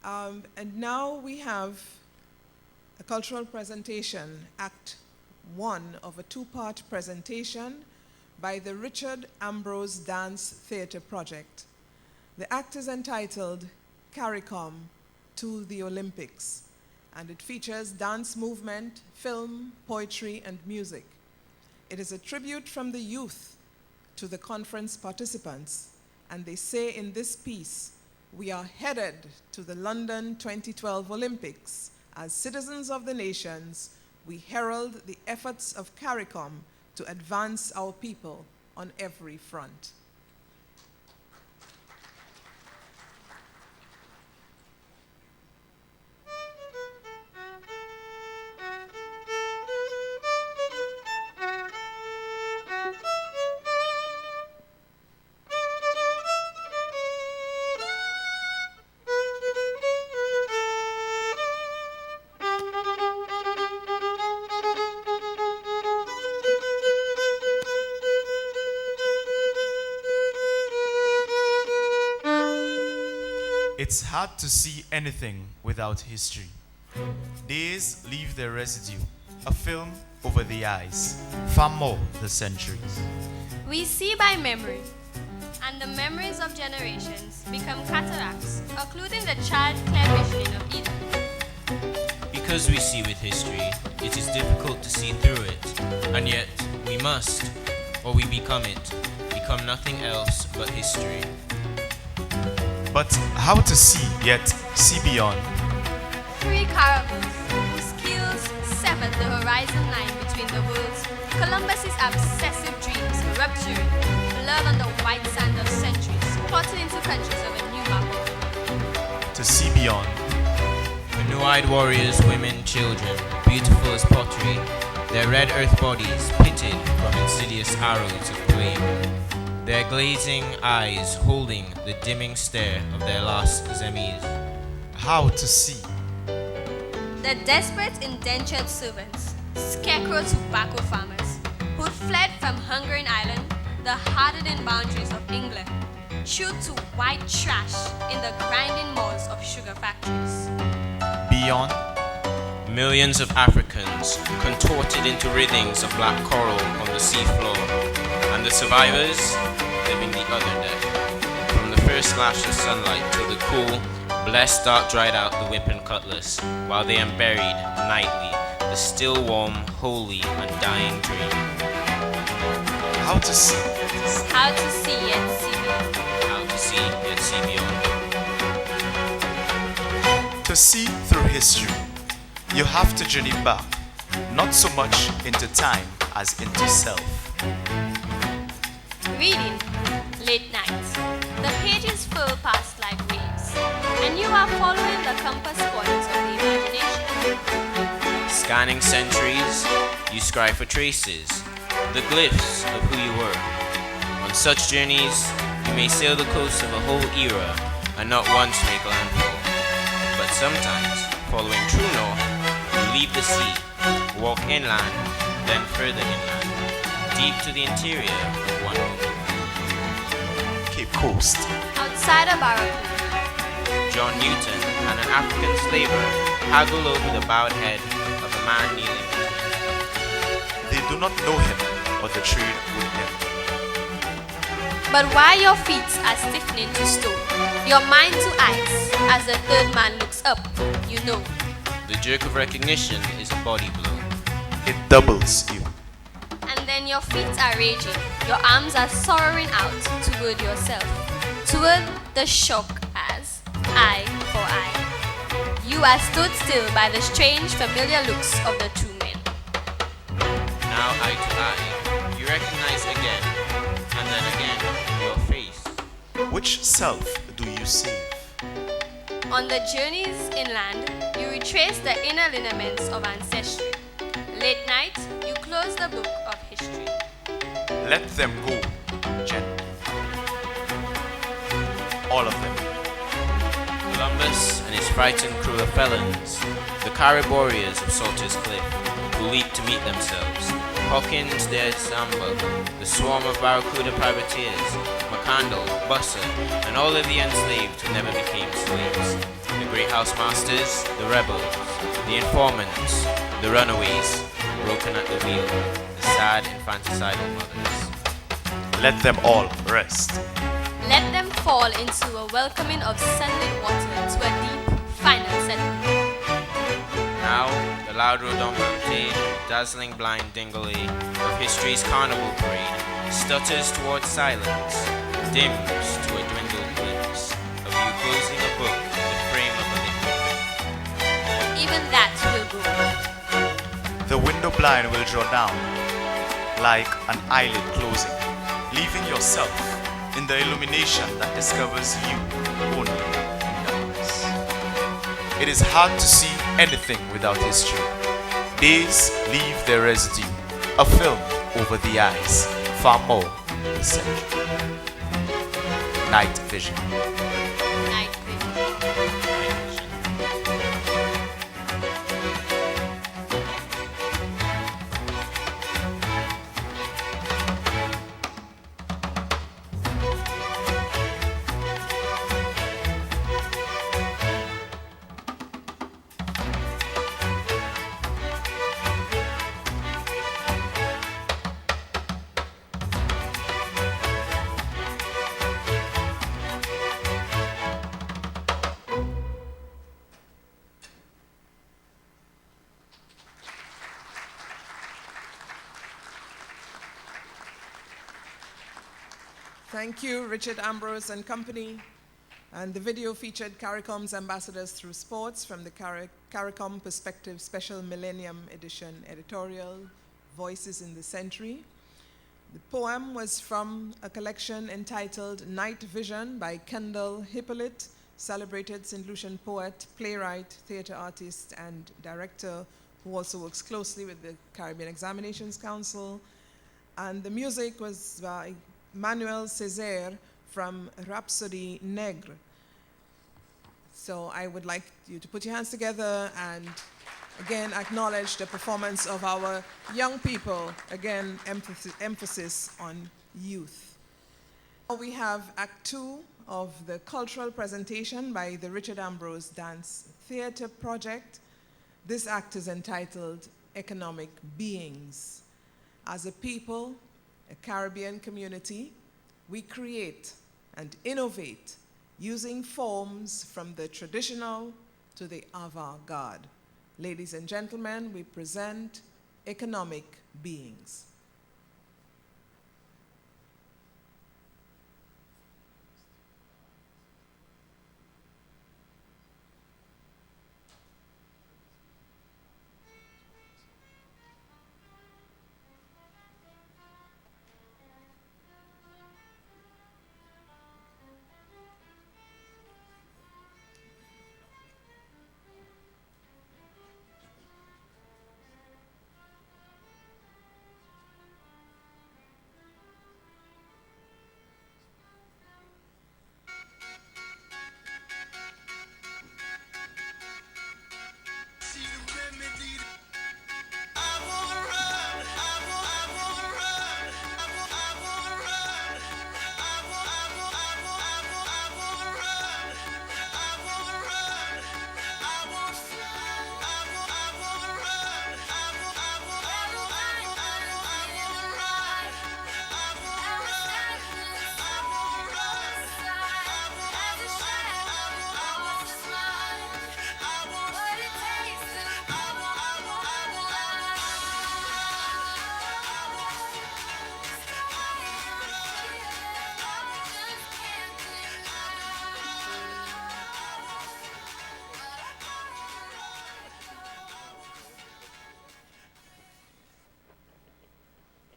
And now we have a cultural presentation, Act 1 of a two-part presentation by the Richard Ambrose Dance Theatre Project. The act is entitled Caricom to the Olympics, and it features dance movement, film, poetry, and music. It is a tribute from the youth to the conference participants, and they say in this piece, we are headed to the London 2012 Olympics. As citizens of the nations, we herald the efforts of Caricom to advance our people on every front. It's hard to see anything without history. Days leave their residue, a film over the eyes, far more the centuries. We see by memory, and the memories of generations become cataracts, occluding the child-clear visioning of either. Because we see with history, it is difficult to see through it, and yet we must, or we become nothing else but history. But how to see, yet see beyond? Three caravels, whose keels severed the horizon line between the worlds, Columbus's obsessive dreams rupturing, blurred on the white sand of centuries, plotted into countries of a new map. To see beyond. Canoe-eyed warriors, women, children, beautiful as pottery, their red earth bodies pitted from insidious arrows of flame. Their glazing eyes holding the dimming stare of their last zemis. How to see? The desperate indentured servants, scarecrow tobacco farmers, who'd fled from Hungarian Island, the hardened boundaries of England, chewed to white trash in the grinding malls of sugar factories. Beyond? Millions of Africans contorted into writhings of black coral on the seafloor, and the survivors living the other death. From the first flash of sunlight till the cool, blessed dark dried out the whip and cutlass, while they unburied nightly the still warm, holy, undying dream. How to see? How to see yet see beyond. How to see yet see beyond. To see through history, you have to journey back, not so much into time as into self. Reading, late night. The pages flow past like waves, and you are following the compass points of the imagination. Scanning centuries, you scribe for traces, the glyphs of who you were. On such journeys, you may sail the coast of a whole era and not once make landfall. But sometimes, following true north, you leave the sea, walk inland, then further inland, deep to the interior of one home. Cape Coast. Outside of Barracuda, John Newton and an African slaver haggle over the bowed head of a man kneeling between them. They do not know him or the trade with him. but while your feet are stiffening to stone, your mind to ice, as the third man looks up, you know. The jerk of recognition is a body blow. It doubles you. And then your feet are raging, your arms are soaring out toward yourself, toward the shock as eye for eye. You are stood still by the strange familiar looks of the two men. Now eye to eye, you recognize again, and then again, your face. Which self do you save? On the journeys inland, you retrace the inner lineaments of ancestry. Late night, you close the book of history. Let them go, gently. All of them. Columbus and his frightened crew of felons, the Carib warriors of Salter's Cliff, who leap to meet themselves, Hawkins de Samba, the swarm of Barracuda privateers, McCandle, Busser, and all of the enslaved who never became slaves, the great housemasters, the rebels, the informants, the runaways, broken at the wheel, the sad infanticidal mothers. Let them all rest. Let them fall into a welcoming of sunlit water to a deep, final settling. Now, the loud rodomontade, dazzling blind dingley of history's carnival parade stutters towards silence, dims to a dwindled glimpse of you closing a book in the frame of a liquid. Even that will go. The window blind will draw down like an eyelid closing, leaving yourself in the illumination that discovers you only in darkness. It is hard to see anything without history. Days leave their residue, a film over the eyes, far more than a century. Night vision. Night vision. Thank you, Richard Ambrose and company. And the video featured Caricom's Ambassadors Through Sports from the Caricom Perspective Special Millennium Edition editorial, Voices in the Century. The poem was from a collection entitled Night Vision by Kendel, Hippolyte, celebrated St. Lucian poet, playwright, theater artist, and director who also works closely with the Caribbean Examinations Council. And the music was by Manuel Césaire from Rhapsody Negre. So I would like you to put your hands together and again acknowledge the performance of our young people. Again, emphasis on youth. Now we have Act 2 of the cultural presentation by the Richard Ambrose Dance Theatre Project. This act is entitled Economic Beings. As a people, a Caribbean community, we create and innovate using forms from the traditional to the avant-garde. Ladies and gentlemen, we present Economic Beings.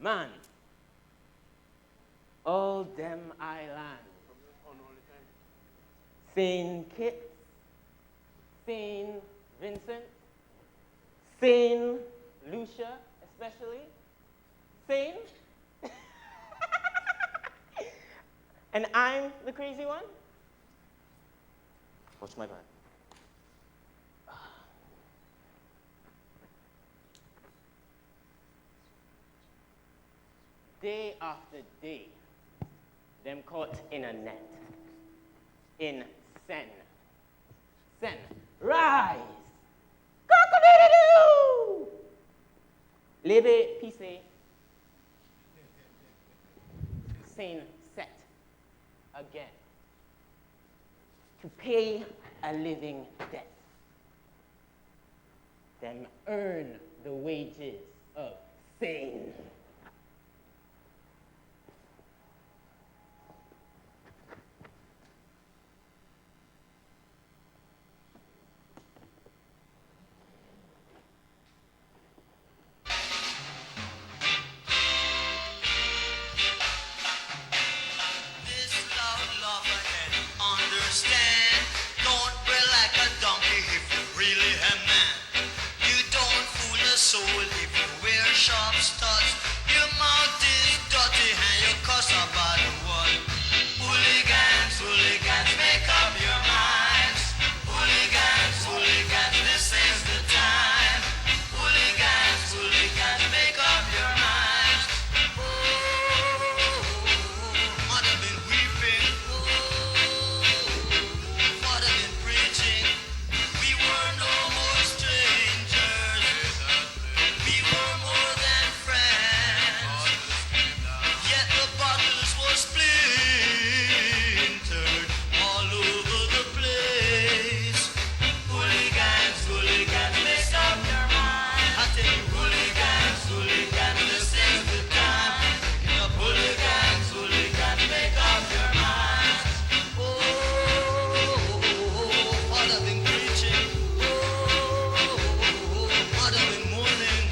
Man, all them island. Saint Kitts, Saint Vincent, Saint Lucia especially, Saint. And I'm the crazy one? Watch my back. Day after day, them caught in a net, in Sen. Sen, rise. Cock-a-doodle-doo! Leve, peace, scene set again. To pay a living debt. Them earn the wages of sin. This loud love I can understand. Don't be like a donkey if you really a man. You don't fool the soul if you wear sharp studs. Your mouth is dirty and you cuss about the one. Hooligans, hooligans, make up your minds. Hooligans, hooligans, this is the time. Hooligans, hooligans, make up your minds. Mother been weeping, mother been preaching. We were no more strangers. We were more than friends. Yet the bottles were splintered all over the place. Hooligans, hooligans, make up your mind. I tell you, hooligans, hooligans, this is the time. The hooligans, hooligans, make up your minds. Father been preaching. Mother been mourning.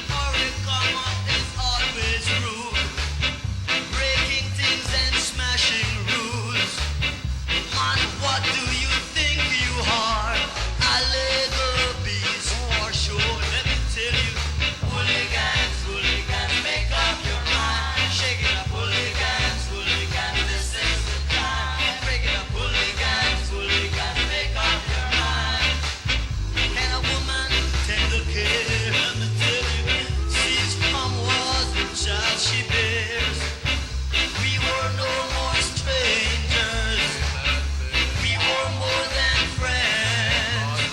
Caricom is always rude, breaking things and smashing rules. Man, what do you think you are? A little beast for sure. Let me tell you, hooligans, hooligans, make up your mind. Shake it up, hooligans, hooligans, this is the time. Break it up, hooligans, hooligans, make up your mind. And a woman tender care, let me tell you, sees from was the child she bears. We were no more strangers. We were more than friends.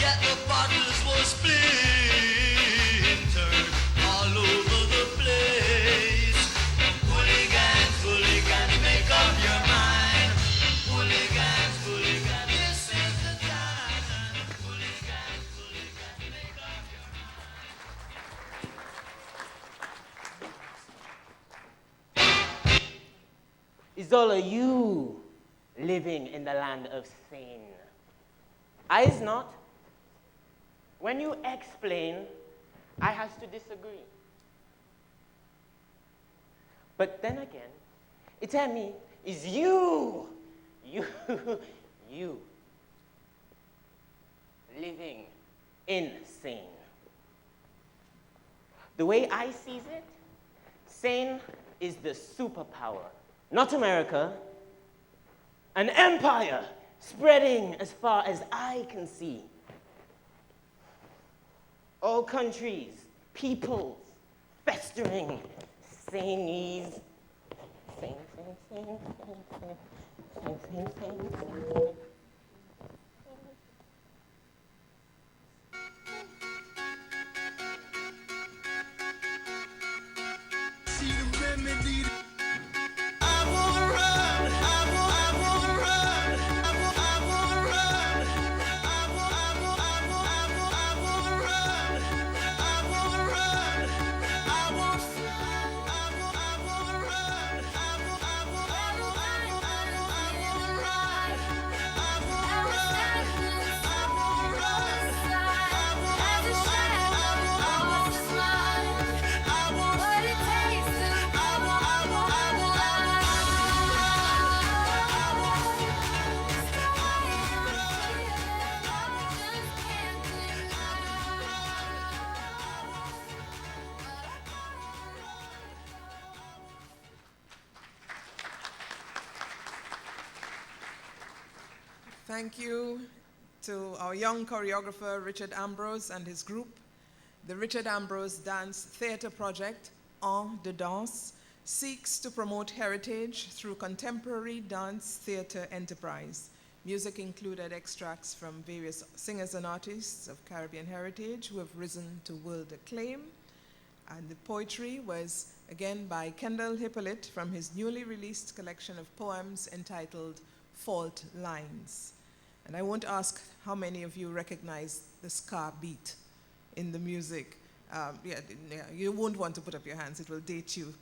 Yet the bottles were splintered all over the place. Hooligans, hooligans, make up your mind. Hooligans, hooligans, this is the time. Hooligans, hooligans, make up your Is all of you living in the land of sin? I is not. When you explain, I has to disagree. But then again, it tell me is you living in sin. The way I sees it, sin is the superpower. Not America, an empire spreading as far as I can see. All countries, peoples, festering, sanies. Sing, sing, sing, sing, sing, sing, sing, sing, sing. See the remedy. I wanna run. I wanna run. I wanna run. I wanna run. I wanna run. I wanna fly. I wanna run. I wanna ride. I Thank you to our young choreographer, Richard Ambrose, and his group. The Richard Ambrose Dance Theatre Project, En de Danse, seeks to promote heritage through contemporary dance theatre enterprise. Music included extracts from various singers and artists of Caribbean heritage who have risen to world acclaim. And the poetry was again by Kendel Hippolyte from his newly released collection of poems entitled Fault Lines. And I won't ask how many of you recognize the ska beat in the music. You won't want to put up your hands, it will date you